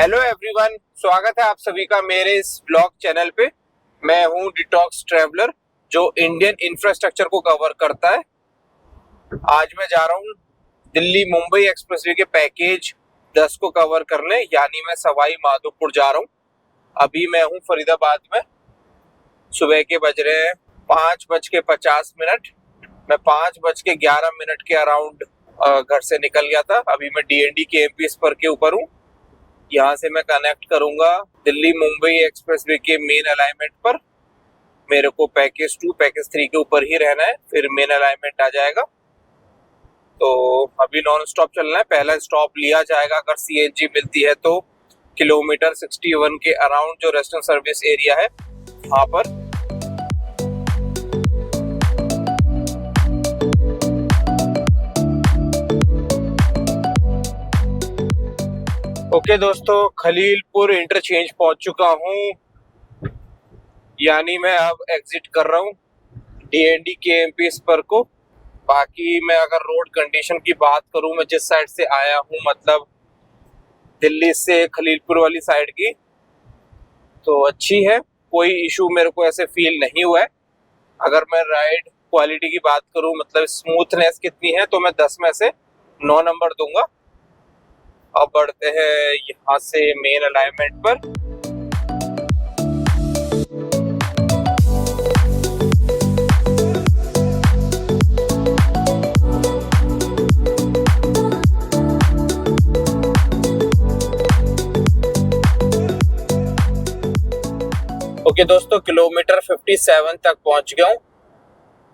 Hello everyone, स्वागत है आप सभी का मेरे इस ब्लॉग चैनल पे। मैं हूं डिटॉक्स ट्रैवलर जो इंडियन इंफ्रास्ट्रक्चर को कवर करता है। आज मैं जा रहा हूं दिल्ली मुंबई एक्सप्रेसवे के पैकेज 10 को कवर करने, यानी मैं सवाई माधोपुर जा रहा हूं। अभी मैं हूं फरीदाबाद में। सुबह के बज रहे हैं 5:50। मैं 5:11 के अराउंड घर से निकल गया था। अभी मैं DND KMP स्पर के ऊपर हूँ। यहाँ से मैं कनेक्ट करूंगा दिल्ली मुंबई एक्सप्रेसवे के मेन अलाइनमेंट पर। मेरे को पैकेज 2 पैकेज 3 के ऊपर ही रहना है, फिर मेन अलाइनमेंट आ जाएगा। तो अभी नॉन स्टॉप चलना है। पहला स्टॉप लिया जाएगा अगर CNG मिलती है तो किलोमीटर 61 के अराउंड जो रेस्टोरेंट सर्विस एरिया है वहाँ पर। ओके दोस्तों, खलीलपुर इंटरचेंज पहुंच चुका हूं, यानी मैं अब एग्जिट कर रहा हूं DND KMP स्पर को। बाकी मैं अगर रोड कंडीशन की बात करूं, मैं जिस साइड से आया हूं, मतलब दिल्ली से खलीलपुर वाली साइड की, तो अच्छी है। कोई इशू मेरे को ऐसे फील नहीं हुआ है। अगर मैं राइड क्वालिटी की बात करूं, मतलब स्मूथनेस कितनी है, तो मैं 10 में से 9 नंबर दूंगा। अब बढ़ते हैं यहाँ से मेन अलाइनमेंट पर। ओके दोस्तों, किलोमीटर 57 तक पहुंच गया हूँ।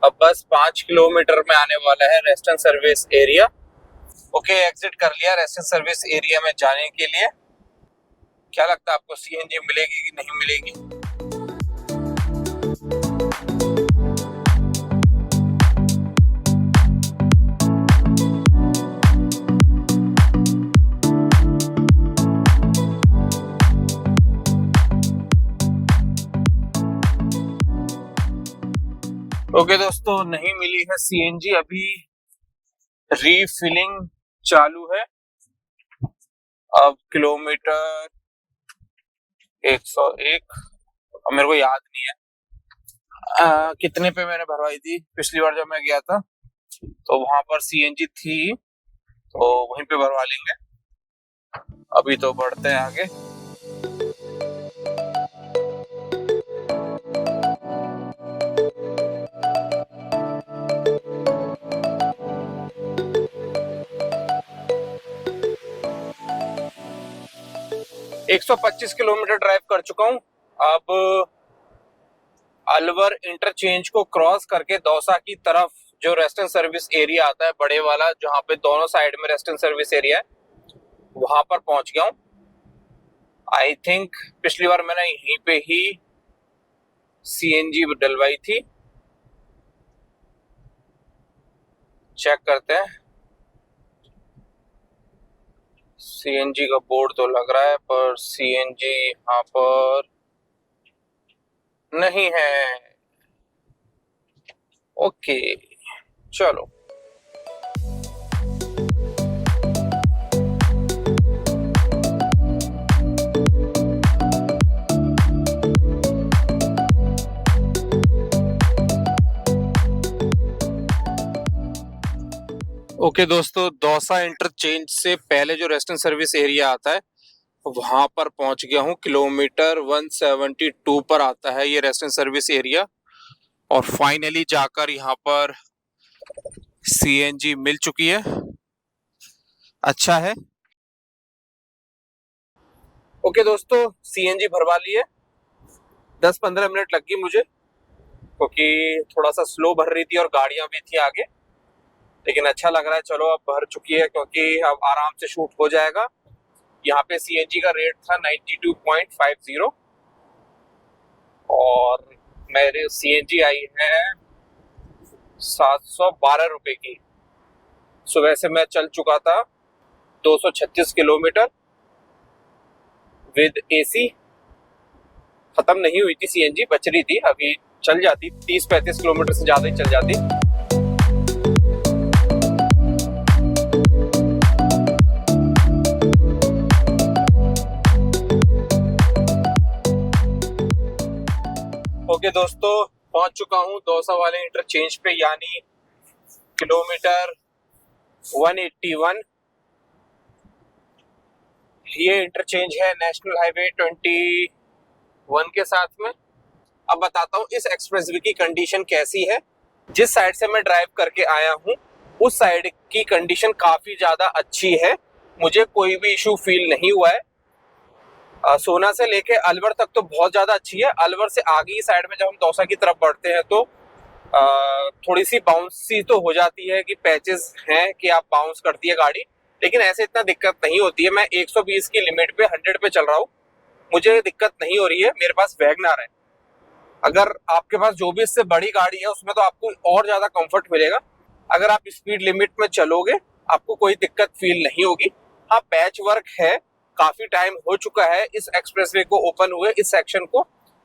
अब बस 5 किलोमीटर में आने वाला है restaurant service area. Okay, exit कर लिया रेस्टोरेंट सर्विस एरिया में जाने के लिए। क्या लगता है आपको CNG मिलेगी कि नहीं मिलेगी? ओके दोस्तों, नहीं मिली है CNG। अभी रीफिलिंग चालू है। अब किलोमीटर 101, अब मेरे को याद नहीं है कितने पे मैंने भरवाई थी पिछली बार जब मैं गया था। तो वहां पर CNG थी, तो वहीं पे भरवा लेंगे। अभी तो बढ़ते हैं आगे। एक 125 किलोमीटर ड्राइव कर चुका हूँ। अब अलवर इंटरचेंज को क्रॉस करके दौसा की तरफ जो रेस्टोरेंट सर्विस एरिया आता है बड़े वाला, जहाँ पे दोनों साइड में रेस्टोरेंट सर्विस एरिया है, वहां पर पहुंच गया हूँ। आई थिंक पिछली बार मैंने यहीं पे ही CNG डलवाई थी। चेक करते हैं। CNG का बोर्ड तो लग रहा है, पर CNG यहाँ पर नहीं है। ओके चलो। ओके दोस्तों, दौसा इंटरचेंज से पहले जो रेस्टोरेंट सर्विस एरिया आता है वहां पर पहुंच गया हूं। किलोमीटर 172 पर आता है ये रेस्टोरेंट सर्विस एरिया। और फाइनली जाकर यहाँ पर CNG मिल चुकी है। अच्छा है। ओके दोस्तों, CNG भरवा ली है। 10-15 मिनट लग गई मुझे, क्योंकि थोड़ा सा स्लो भर रही थी और गाड़ियां भी थी आगे। लेकिन अच्छा लग रहा है। चलो, अब भर चुकी है, क्योंकि अब आराम से शूट हो जाएगा। यहाँ पे CNG का रेट था 92.50 और मेरे CNG आई है 712 रुपए की। सुबह से मैं चल चुका था 236 किलोमीटर विद AC। खत्म नहीं हुई थी CNG, बच रही थी। अभी चल जाती 30-35 किलोमीटर से ज्यादा ही चल जाती। दोस्तों, पहुंच चुका हूं दौसा वाले इंटरचेंज पे, यानी किलोमीटर 181। ये इंटरचेंज है नेशनल हाईवे 21 के साथ में। अब बताता हूँ इस एक्सप्रेसवे की कंडीशन कैसी है। जिस साइड से मैं ड्राइव करके आया हूँ उस साइड की कंडीशन काफी ज्यादा अच्छी है, मुझे कोई भी इशू फील नहीं हुआ है। सोना से लेके अलवर तक तो बहुत ज्यादा अच्छी है। अलवर से आगे की साइड में जब हम दौसा की तरफ बढ़ते हैं तो थोड़ी सी बाउंसी तो हो जाती है कि पैचेस हैं कि आप बाउंस करती है गाड़ी, लेकिन ऐसे इतना दिक्कत नहीं होती है। मैं 120 की लिमिट पे 100 पे चल रहा हूँ, मुझे दिक्कत नहीं हो रही है। मेरे पास वैगनआर है, अगर आपके पास जो भी इससे बड़ी गाड़ी है उसमें तो आपको और ज्यादा कंफर्ट मिलेगा। अगर आप स्पीड लिमिट में चलोगे आपको कोई दिक्कत फील नहीं होगी। हाँ, पैच वर्क है, काफी टाइम हो चुका है इस एक्सप्रेसवे को ओपन हुए, इस सेक्शन को,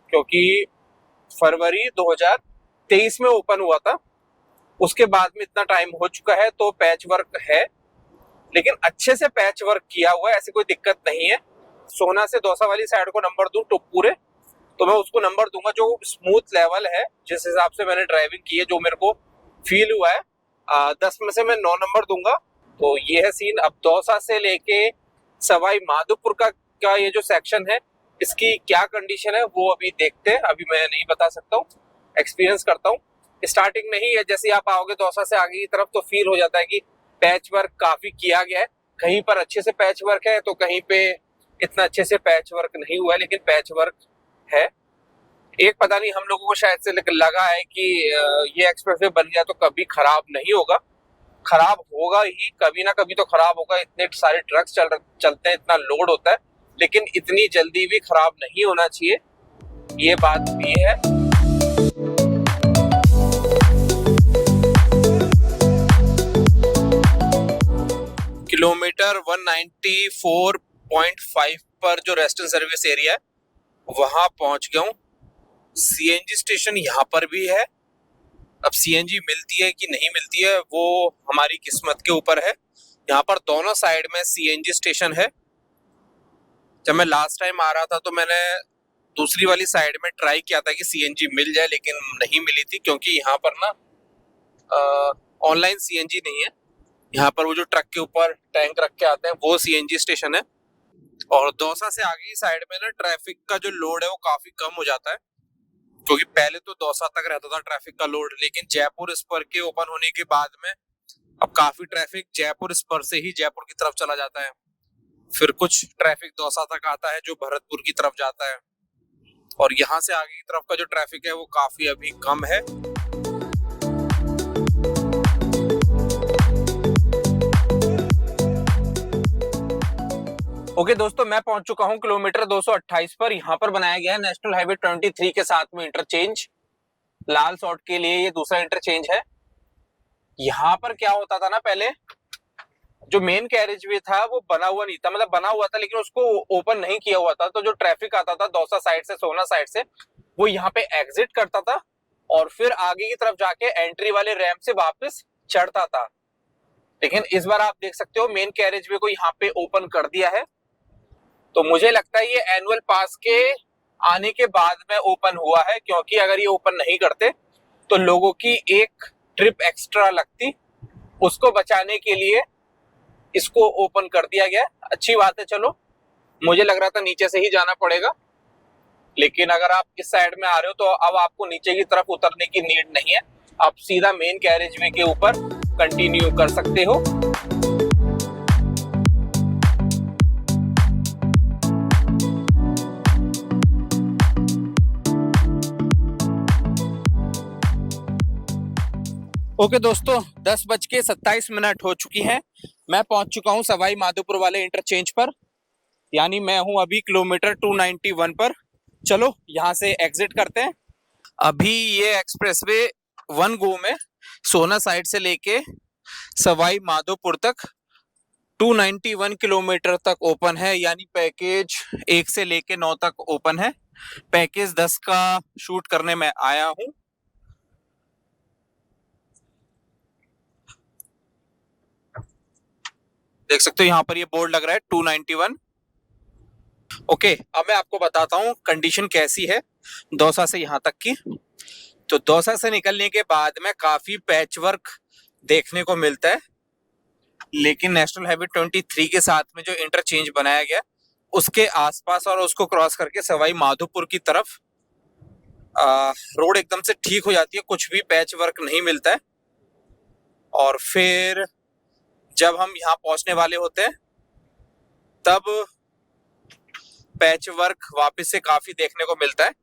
क्योंकि फरवरी 2023 में ओपन हुआ था। उसके बाद में इतना टाइम हो चुका है तो पैच वर्क है, लेकिन अच्छे से पैच वर्क किया हुआ है, ऐसी कोई दिक्कत नहीं है। सोना से दौसा वाली साइड को नंबर दूं तो पूरे, तो मैं उसको नंबर दूंगा जो स्मूथ लेवल है, जिस हिसाब से मैंने ड्राइविंग की है, जो मेरे को फील हुआ है। 10 में से मैं 9 नंबर दूंगा। तो ये है सीन। अब दौसा से लेके सवाई माधोपुर का ये जो सेक्शन है, इसकी क्या कंडीशन है वो अभी देखते हैं। अभी मैं नहीं बता सकता हूँ, एक्सपीरियंस करता हूँ। स्टार्टिंग में ही है, जैसे आप आओगे दौसा से आगे की तरफ तो फील हो जाता है कि पैच वर्क काफी किया गया है। कहीं पर अच्छे से पैच वर्क है तो कहीं पे इतना अच्छे से पैच वर्क नहीं हुआ है, लेकिन पैच वर्क है। एक पता नहीं हम लोगों को शायद से लगा है कि ये एक्सप्रेसवे बन गया तो कभी खराब नहीं होगा। खराब होगा ही, कभी ना कभी तो खराब होगा। इतने सारे ट्रक्स चलते हैं, इतना लोड होता है, लेकिन इतनी जल्दी भी खराब नहीं होना चाहिए, ये बात भी है। किलोमीटर 194.5 पर जो रेस्टोरेंट सर्विस एरिया है वहां पहुंच गया हूँ। सीएनजी स्टेशन यहाँ पर भी है। अब सीएनजी मिलती है कि नहीं मिलती है वो हमारी किस्मत के ऊपर है। यहाँ पर दोनों साइड में सीएनजी स्टेशन है। जब मैं लास्ट टाइम आ रहा था तो मैंने दूसरी वाली साइड में ट्राई किया था कि सीएनजी मिल जाए, लेकिन नहीं मिली थी, क्योंकि यहाँ पर ना ऑनलाइन सीएनजी नहीं है। यहाँ पर वो जो ट्रक के ऊपर टैंक रख के आते हैं वो सीएनजी स्टेशन है। और दौसा से आगे की साइड में ना ट्रैफिक का जो लोड है वो काफी कम हो जाता है, क्योंकि पहले तो दौसा तक रहता था ट्रैफिक का लोड, लेकिन जयपुर स्पर के ओपन होने के बाद में अब काफी ट्रैफिक जयपुर स्पर से ही जयपुर की तरफ चला जाता है। फिर कुछ ट्रैफिक दौसा तक आता है जो भरतपुर की तरफ जाता है, और यहाँ से आगे की तरफ का जो ट्रैफिक है वो काफी अभी कम है। ओके दोस्तों, मैं पहुंच चुका हूं किलोमीटर 228 पर। यहाँ पर बनाया गया है नेशनल हाईवे 23 के साथ में इंटरचेंज। लाल सॉट के लिए ये दूसरा इंटरचेंज है। यहाँ पर क्या होता था ना, पहले जो मेन कैरेज वे था वो बना हुआ नहीं था, मतलब बना हुआ था लेकिन उसको ओपन नहीं किया हुआ था। तो जो ट्रैफिक आता था दौसा साइड से, सोना साइड से, वो यहाँ पे एग्जिट करता था और फिर आगे की तरफ जाके एंट्री वाले रैंप से वापस चढ़ता था। लेकिन इस बार आप देख सकते हो मेन कैरेज वे को यहाँ पे ओपन कर दिया है। तो मुझे लगता है ये एनुअल पास के आने के बाद में ओपन हुआ है, क्योंकि अगर ये ओपन नहीं करते तो लोगों की एक ट्रिप एक्स्ट्रा लगती। उसको बचाने के लिए इसको ओपन कर दिया गया। अच्छी बात है। चलो, मुझे लग रहा था नीचे से ही जाना पड़ेगा, लेकिन अगर आप इस साइड में आ रहे हो तो अब आपको नीचे की तरफ उतरने की नीड नहीं है, आप सीधा मेन कैरेज वे के ऊपर कंटिन्यू कर सकते हो। ओके दोस्तों, 10:27 हो चुकी है। मैं पहुंच चुका हूं सवाई माधोपुर वाले इंटरचेंज पर, यानी मैं हूं अभी किलोमीटर 291 पर। चलो यहां से एग्जिट करते हैं। अभी ये एक्सप्रेसवे वन गो में सोना साइड से लेके सवाई माधोपुर तक 291 किलोमीटर तक ओपन है, यानी पैकेज 1 से लेके 9 तक ओपन है। पैकेज 10 का शूट करने में आया हूं। देख सकते हो यहाँ पर ये बोर्ड लग रहा है 291। ओके, अब मैं आपको बताता हूँ कंडीशन कैसी है दौसा से यहाँ तक की। तो दौसा से निकलने के बाद में काफी पैच वर्क देखने को मिलता है, लेकिन नेशनल हाईवे 23 के साथ में जो इंटरचेंज बनाया गया उसके आसपास और उसको क्रॉस करके सवाई माधोपुर की तरफ रोड एकदम से ठीक हो जाती है, कुछ भी पैच वर्क नहीं मिलता है। और फिर जब हम यहाँ पहुंचने वाले होते हैं तब पैच वर्क वापस से काफी देखने को मिलता है।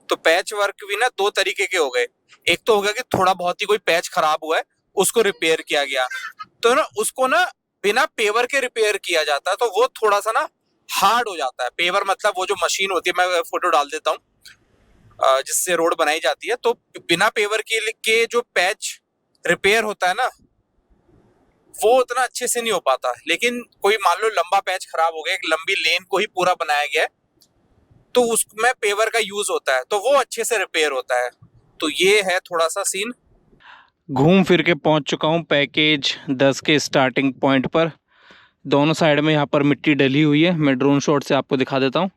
तो पैच वर्क भी ना दो तरीके के हो गए। एक तो हो गया कि थोड़ा बहुत ही कोई पैच खराब हुआ है, उसको रिपेयर किया गया, तो ना उसको ना बिना पेवर के रिपेयर किया जाता है, तो वो थोड़ा सा ना हार्ड हो जाता है। पेवर मतलब वो जो मशीन होती है, मैं फोटो डाल देता हूँ, जिससे रोड बनाई जाती है। तो बिना पेवर के जो पैच रिपेयर होता है ना, वो उतना अच्छे से नहीं हो पाता। लेकिन कोई मान लो लंबा पैच खराब हो गया, एक लंबी लेन को ही पूरा बनाया गया है, तो उसमें पेवर का यूज होता है, तो वो अच्छे से रिपेयर होता है। तो ये है थोड़ा सा सीन। घूम फिर के पहुंच चुका हूं पैकेज 10 के स्टार्टिंग पॉइंट पर। दोनों साइड में यहां पर मिट्टी डली हुई है, मैं ड्रोन शॉट से आपको दिखा देता हूं।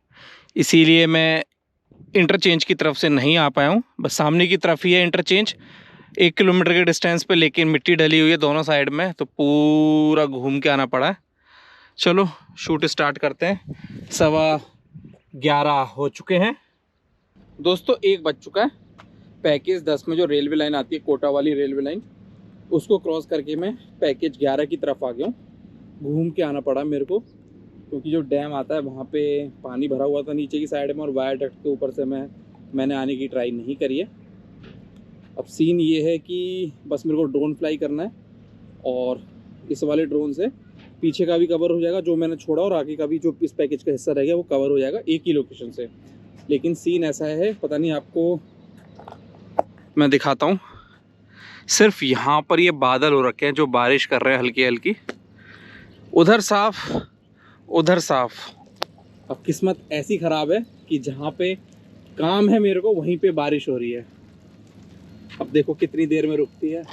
इसीलिए मैं इंटरचेंज की तरफ से नहीं आ पाया हूं, बस सामने की तरफ ही है इंटरचेंज 1 किलोमीटर के डिस्टेंस पे, लेकिन मिट्टी डली हुई है दोनों साइड में, तो पूरा घूम के आना पड़ा है। चलो शूट स्टार्ट करते हैं। 11:15 हो चुके हैं दोस्तों, 1 बज चुका है। पैकेज 10 में जो रेलवे लाइन आती है, कोटा वाली रेलवे लाइन, उसको क्रॉस करके मैं पैकेज 11 की तरफ आ गया हूँ। घूम के आना पड़ा मेरे को, क्योंकि जो डैम आता है वहाँ पे पानी भरा हुआ था नीचे की साइड में, और वायरडक्ट के ऊपर से मैंने आने की ट्राई नहीं करी है। अब सीन ये है कि बस मेरे को ड्रोन फ्लाई करना है, और इस वाले ड्रोन से पीछे का भी कवर हो जाएगा जो मैंने छोड़ा, और आगे का भी जो इस पैकेज का हिस्सा रह गया वो कवर हो जाएगा एक ही लोकेशन से। लेकिन सीन ऐसा है, पता नहीं आपको मैं दिखाता हूँ, सिर्फ यहाँ पर ये बादल हो रखे हैं जो बारिश कर रहे हैं हल्की हल्की, उधर साफ उधर साफ। अब किस्मत ऐसी ख़राब है कि जहाँ पे काम है मेरे को वहीं पे बारिश हो रही है। अब देखो कितनी देर में रुकती है।